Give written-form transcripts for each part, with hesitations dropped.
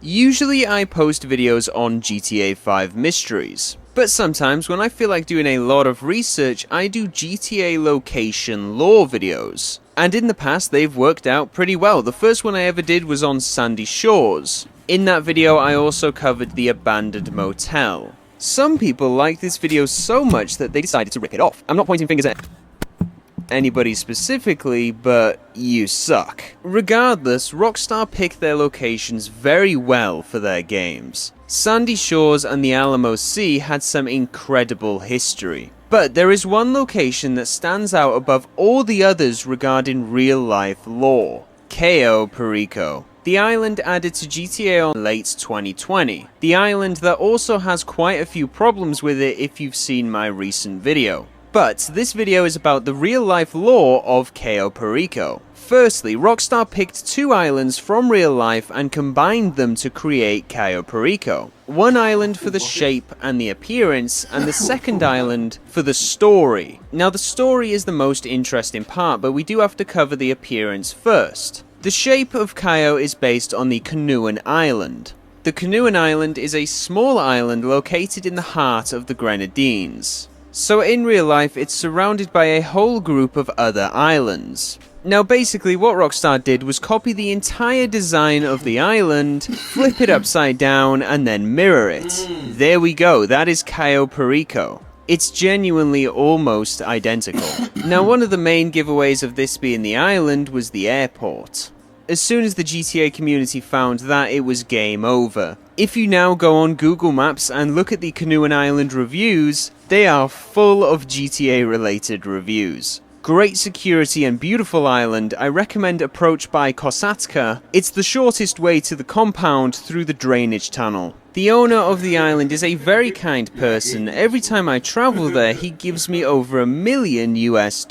Usually I post videos on GTA 5 mysteries, but sometimes when I feel like doing a lot of research, I do GTA location lore videos. And in the past they've worked out pretty well. The first one I ever did was on Sandy Shores. In that video I also covered the abandoned motel. Some people liked this video so much that they decided to rip it off. I'm not pointing fingers at anybody specifically, but you suck. Regardless, Rockstar picked their locations very well for their games. Sandy Shores and the Alamo Sea had some incredible history. But there is one location that stands out above all the others regarding real-life lore: Cayo Perico. The island added to GTA on late 2020. The island that also has quite a few problems with it if you've seen my recent video. But this video is about the real-life lore of Cayo Perico. Firstly, Rockstar picked two islands from real life and combined them to create Cayo Perico. One island for the shape and the appearance, and the second island for the story. Now the story is the most interesting part, but we do have to cover the appearance first. The shape of Cayo is based on the Canoan Island. The Canoan Island is a small island located in the heart of the Grenadines. So in real life, it's surrounded by a whole group of other islands. Now basically what Rockstar did was copy the entire design of the island, flip it upside down, and then mirror it. There we go, that is Cayo Perico. It's genuinely almost identical. Now one of the main giveaways of this being the island was the airport. As soon as the GTA community found that, it was game over. If you now go on Google Maps and look at the Canoan Island reviews, they are full of GTA related reviews. Great security and beautiful island. I recommend approach by Kosatka. It's the shortest way to the compound through the drainage tunnel. The owner of the island is a very kind person. Every time I travel there, he gives me over $1 million US.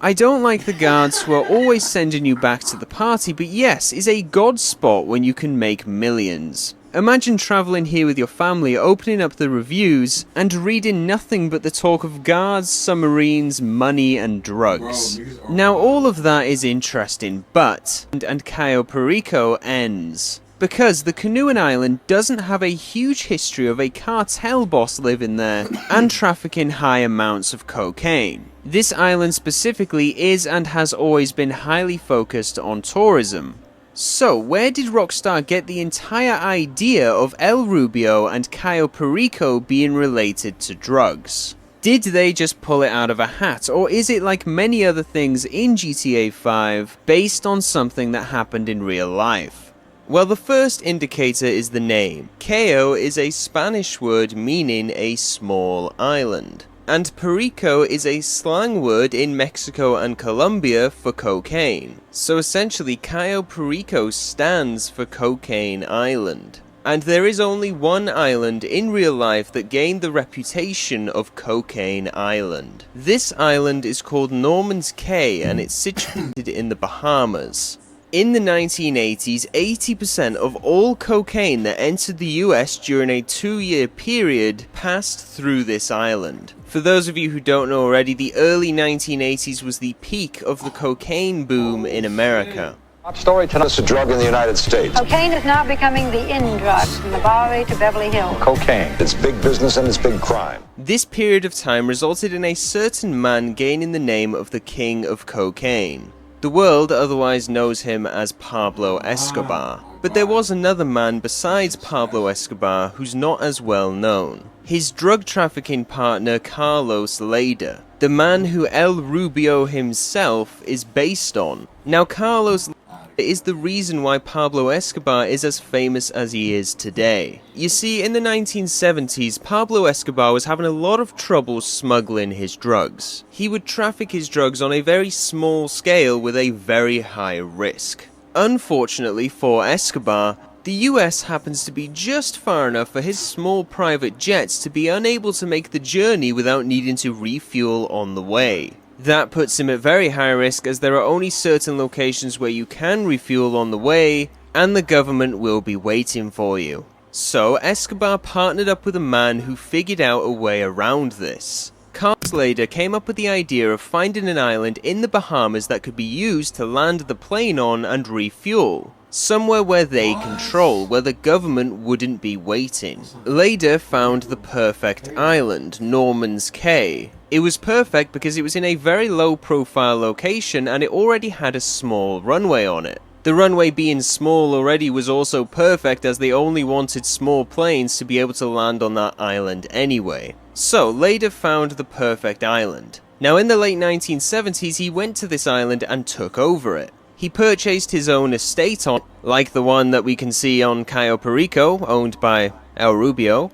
I don't like the guards who are always sending you back to the party, but yes, is a god spot when you can make millions. Imagine traveling here with your family, opening up the reviews, and reading nothing but the talk of guards, submarines, money, and drugs. Now all of that is interesting, but and Cayo Perico ends. Because the Canoan Island doesn't have a huge history of a cartel boss living there and trafficking high amounts of cocaine. This island specifically is and has always been highly focused on tourism. So where did Rockstar get the entire idea of El Rubio and Cayo Perico being related to drugs? Did they just pull it out of a hat, or is it like many other things in GTA 5 based on something that happened in real life? Well, the first indicator is the name. Cayo is a Spanish word meaning a small island, and Perico is a slang word in Mexico and Colombia for cocaine. So essentially, Cayo Perico stands for Cocaine Island. And there is only one island in real life that gained the reputation of Cocaine Island. This island is called Norman's Cay, and it's situated in the Bahamas. In the 1980s, 80% of all cocaine that entered the US during a 2-year period passed through this island. For those of you who don't know already, the early 1980s was the peak of the cocaine boom in America. Top story tonight: it's a drug in the United States. Cocaine is now becoming the in drug from the Bowery to Beverly Hills. Cocaine. It's big business and it's big crime. This period of time resulted in a certain man gaining the name of the King of Cocaine. The world otherwise knows him as Pablo Escobar. But there was another man besides Pablo Escobar who's not as well known. His drug trafficking partner Carlos Leda, the man who El Rubio himself is based on. Now Carlos is the reason why Pablo Escobar is as famous as he is today. You see, in the 1970s, Pablo Escobar was having a lot of trouble smuggling his drugs. He would traffic his drugs on a very small scale with a very high risk. Unfortunately for Escobar, the US happens to be just far enough for his small private jets to be unable to make the journey without needing to refuel on the way. That puts him at very high risk, as there are only certain locations where you can refuel on the way, and the government will be waiting for you. So Escobar partnered up with a man who figured out a way around this. Carlos Leda came up with the idea of finding an island in the Bahamas that could be used to land the plane on and refuel. somewhere where they control, where the government wouldn't be waiting. Leda found the perfect island, Norman's Cay. It was perfect because it was in a very low-profile location and it already had a small runway on it. The runway being small already was also perfect as they only wanted small planes to be able to land on that island anyway. So, Leda found the perfect island. Now in the late 1970s he went to this island and took over it. He purchased his own estate on it, like the one that we can see on Cayo Perico, owned by El Rubio,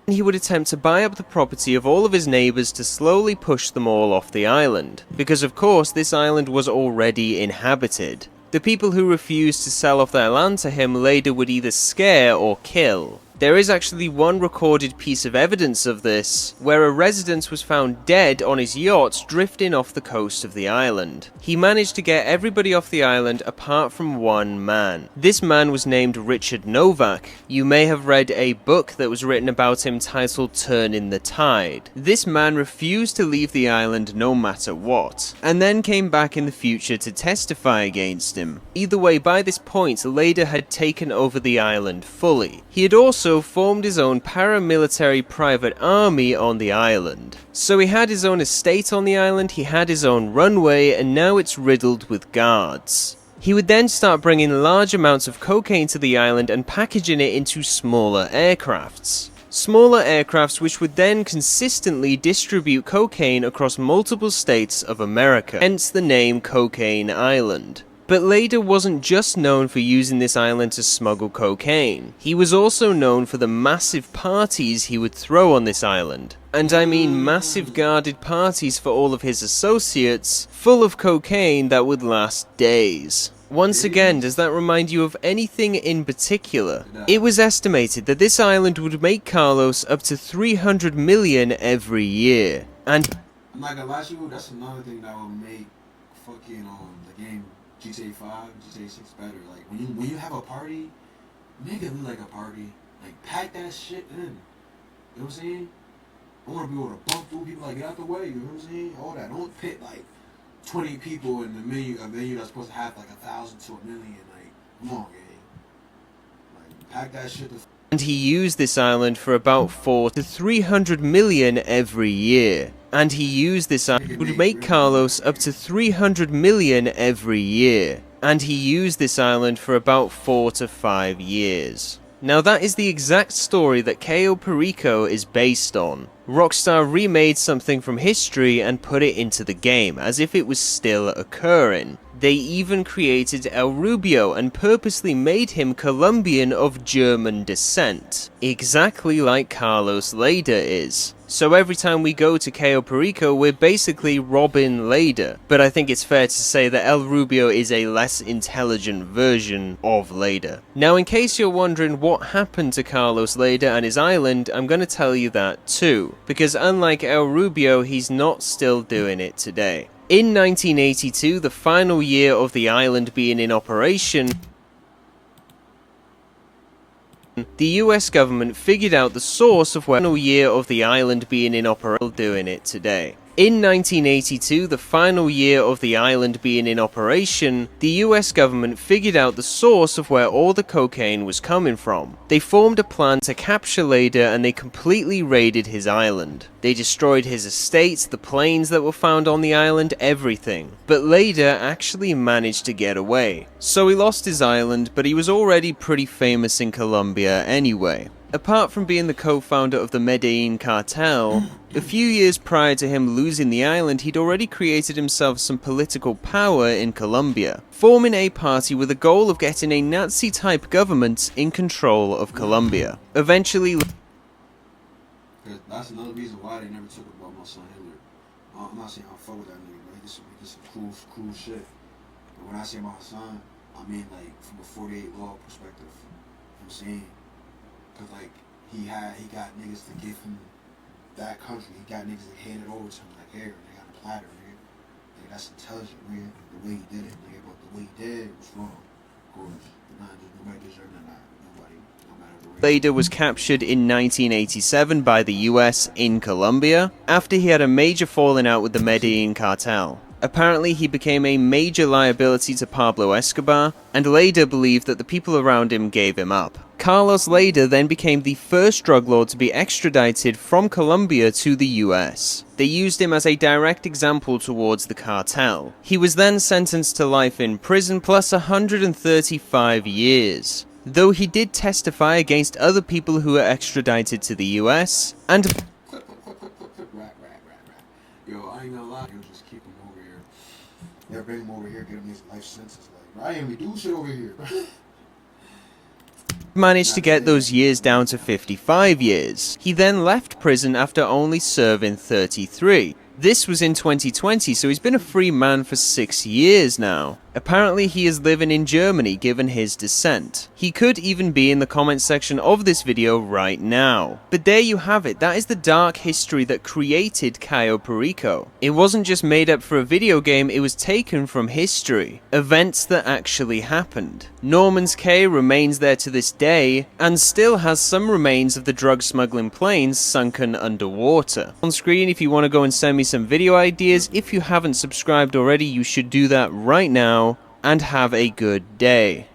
and he would attempt to buy up the property of all of his neighbors to slowly push them all off the island. Because of course this island was already inhabited. The people who refused to sell off their land to him later would either scare or kill. There is actually one recorded piece of evidence of this, where a resident was found dead on his yacht drifting off the coast of the island. He managed to get everybody off the island apart from one man. This man was named Richard Novak. You may have read a book that was written about him titled Turning the Tide. This man refused to leave the island no matter what, and then came back in the future to testify against him. Either way, by this point, Leda had taken over the island fully. He had also formed his own paramilitary private army on the island. So he had his own estate on the island, he had his own runway, and now it's riddled with guards. He would then start bringing large amounts of cocaine to the island and packaging it into smaller aircrafts. Smaller aircrafts which would then consistently distribute cocaine across multiple states of America, hence the name Cocaine Island. But Leda wasn't just known for using this island to smuggle cocaine. He was also known for the massive parties he would throw on this island. And I mean massive guarded parties for all of his associates, full of cocaine that would last days. Once again, does that remind you of anything in particular? It was estimated that this island would make Carlos up to 300 million every year. And I'm not gonna lie to you, that's another thing that will make fucking the game GTA 5, GTA 6 better. Like when you have a party, make it look like a party. Like pack that shit in. You know what I'm saying? I wanna be able to bump through people, like get out the way, you know what I'm saying? All that. Don't pit like 20 people in the a venue that's supposed to have like 1,000 to 1 million. Like, come on, gang. Like pack that shit to and he used this island for about 400 to 300 million every year. And he used this island would make Carlos up to 300 million every year. And he used this island for about 4 to 5 years. Now that is the exact story that Cayo Perico is based on. Rockstar remade something from history and put it into the game, as if it was still occurring. They even created El Rubio and purposely made him Colombian of German descent, exactly like Carlos Leda is. So every time we go to Cayo Perico, we're basically robbing Leda. But I think it's fair to say that El Rubio is a less intelligent version of Leda. Now, in case you're wondering what happened to Carlos Leda and his island, I'm going to tell you that too. Because unlike El Rubio, he's not still doing it today. In 1982, the final year of the island being in operation, the US government figured out the source of where the year of the island being in operation doing it today. In 1982, the final year of the island being in operation, the US government figured out the source of where all the cocaine was coming from. They formed a plan to capture Leda and they completely raided his island. They destroyed his estate, the planes that were found on the island, everything. But Leda actually managed to get away. So he lost his island, but he was already pretty famous in Colombia anyway. Apart from being the co-founder of the Medellin cartel, a few years prior to him losing the island, he'd already created himself some political power in Colombia, forming a party with the goal of getting a Nazi-type government in control of Colombia. Eventually, that's another reason why they never took about my son Hitler. I'm not saying I fuck with that nigga, but he did some cool shit. But when I say my son, I mean like from a 48 law perspective. You know what I'm saying? Cause like he got niggas to give him that country. He got niggas that handed over to him like here, they got a platter, nigga. Nigga, that's intelligent, nigga. The way he did it, nigga. But the way he did it was wrong. Of course, nobody deserved that. Nobody, no matter the race. Leda was captured in 1987 by the US in Colombia after he had a major falling out with the Medellin cartel. Apparently, he became a major liability to Pablo Escobar, and Leda believed that the people around him gave him up. Carlos Leda then became the first drug lord to be extradited from Colombia to the US. They used him as a direct example towards the cartel. He was then sentenced to life in prison plus 135 years. Though he did testify against other people who were extradited to the US, and Yo, I ain't gonna lie, you'll just keep him over here. Yeah, bring him over here, get him his life sentence. Like, Ryan, we do shit over here. managed to get those years down to 55 years. He then left prison after only serving 33. This was in 2020, so he's been a free man for 6 years now. Apparently he is living in Germany given his descent. He could even be in the comment section of this video right now. But there you have it, that is the dark history that created Cayo Perico. It wasn't just made up for a video game, it was taken from history. Events that actually happened. Norman's Cay remains there to this day, and still has some remains of the drug smuggling planes sunken underwater. On screen, if you want to go and send me some video ideas, if you haven't subscribed already, you should do that right now. And have a good day.